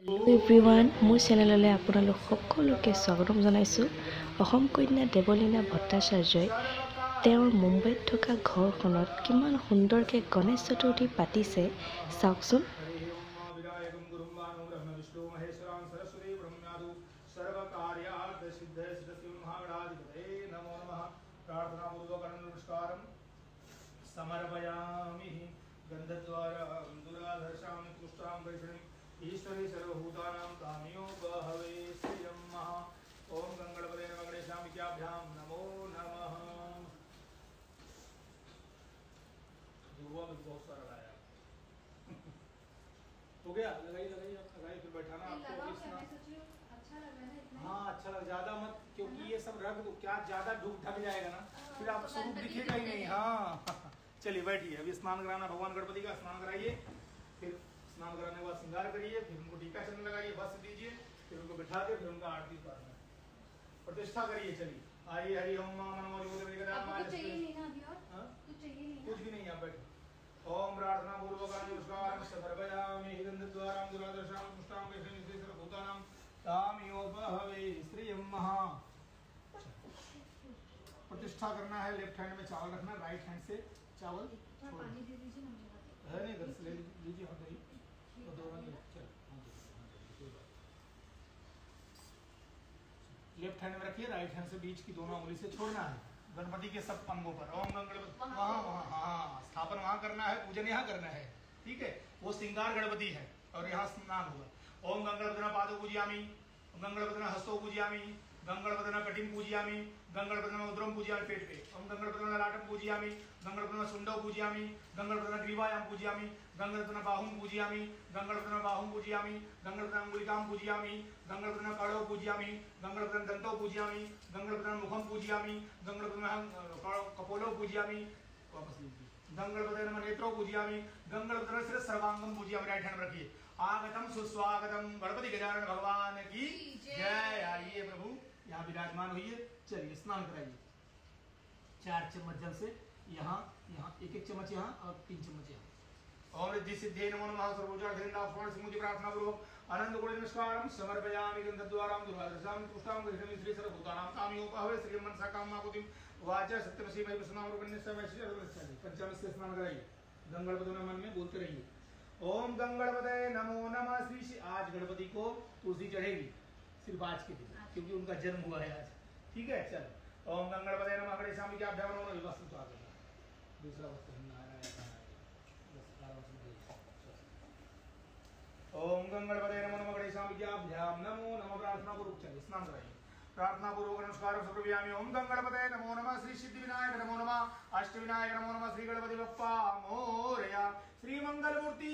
Hello everyone, मोर चेनेलले आपनालोक सकलोके स्वागतम जनाइছোঁ। অসম কন্যা দেৱলীনা ভট্টাচাৰ্যই তেওঁৰ মুম্বাইত থকা ঘৰখনত কিমান সুন্দৰকৈ গণেশ চতুৰ্থী পাতিছে চাওকচোন। ईश्वरी सर्वभूतानां तामियोपहवे श्रियं महा। ओम गंगणपते नमः गणेशाभ्यां नमो नमः। दुआ में बहुत सारा लाया हो गया। लगाइए आप लगाइए, फिर बैठाना आपको अच्छा लग रहा है इतना। हाँ अच्छा लग, ज्यादा मत, क्योंकि ये सब रख दो, क्या ज्यादा ढक जाएगा ना, फिर आप स्वरूप दिखेगा ही नहीं। हाँ चलिए बैठिए, अभी स्नान कराना, भगवान गणपति का स्नान कराइए, फिर स्नान कराने के बाद श्रृंगार करिए, फिर उनको टीका चंदन लगाइए, बस दीजिए, फिर उनको बिठा के फिर उनका आरती उतारना, प्रतिष्ठा करिए। चलिए आइए, हरि ओम नमो कुछ भी नहीं, आप बैठो। ओम प्रार्थना पूर्वक नमस्कारं सर्वयामि हिरण्यद्वारां दुरादर्शां पुष्टां भूतानां तामियोपहवे श्रियं महा। प्रतिष्ठा करना है, लेफ्ट हैंड में चावल रखना, राइट हैंड से चावल पानी दे दीजिए है नहीं, घर से ले लीजिए, हाथ दही लेफ्ट हैंड में रखिए, राइट हैंड से बीच की दोनों उंगली से छोड़ना है गणपति के सब अंगों पर। ओम गणपति वहाँ वहाँ, हाँ स्थापन वहाँ करना है, पूजन यहाँ करना है, ठीक है। वो श्रृंगार गणपति है और यहाँ स्नान होगा। ओम गंगणपतिना पादौ पूजयामि, गंगणपतिना हस्तौ पूजयामि, गंगणपतिना कटिं पूजयामि, गंगणपतिना उदरं पूजयामि पेट पे। ओम गंगणपतिना लाटं पूजयामि, गंगणपतिना शुण्डौ पूजयामि, गंगणपतिना ग्रीवायां पूजयामि, गंगणपतिना बाहुं पूजयामि, गंगणपतिना बाहुं पूजयामि, गंगणपतिना अंगुलिकां पूजयामि, गंगणपतिना पादौ पूजयामि, गंगणपतिना दन्तौ पूजयामि, गंगणपतिना मुखं पूजयामि, गंगणपतिना कपोलौ पूजयामि, वापस लीजिए, गंगणपतिना नमः नेत्रौ पूजयामि, गंगणपतिना सिर सर्वांगं पूजयामि। राइट हैंड रखिए। आगतम सुस्वागतम गणपति गजानन भगवान की जय। आइए प्रभु यहाँ विराजमान होइए। चलिए स्नान कराइए। 4 चम्मच जल से यहाँ यहाँ 1-1 चम्मच यहाँ और 3 चम्मच यहाँ। ओम रिद्धि सिद्धे नमो नमः। सर्वोच्चार्थ सिमुति प्रार्थना पूर्वक अनंत कोटि नमस्कारं समर्पयामि। गंधद्वारां दुर्वादशां पुष्टां गृह्णामि श्री सर्वभूतानां तामियोपहवे श्रियं मनसा कामनाकुतिं वाचा सत्यमसि मयि प्रसन्नावरुण्यस्य पंचामृत से स्नान कराइए। गंगणपति मन में बोलते रहिए। ओम गंगणपते नमो नमः। श्री आज गणपति को तुलसी चढ़ेगी सिर्फ आज के दिन, क्योंकि उनका जन्म हुआ है आज, ठीक है। चल ओम गंगणपते नमः गणेशाभ्यां नमो नमः। वस्त्र तो आ गया, दूसरा वस्त्र ओम गंगणपते नमो नमः गणेशाभ्यां नमो नमः। प्रार्थना पूर्वक चलिए स्नान कराइए। प्रार्थना पूर्वक नमस्कार समर्पयामि। ओम गंगणपते नमो नमः। श्री सिद्धि विनायक नमो नमः। अष्ट विनायक नमो नमः। श्री गणपति बप्पा मोरया। श्री मंगल मूर्ति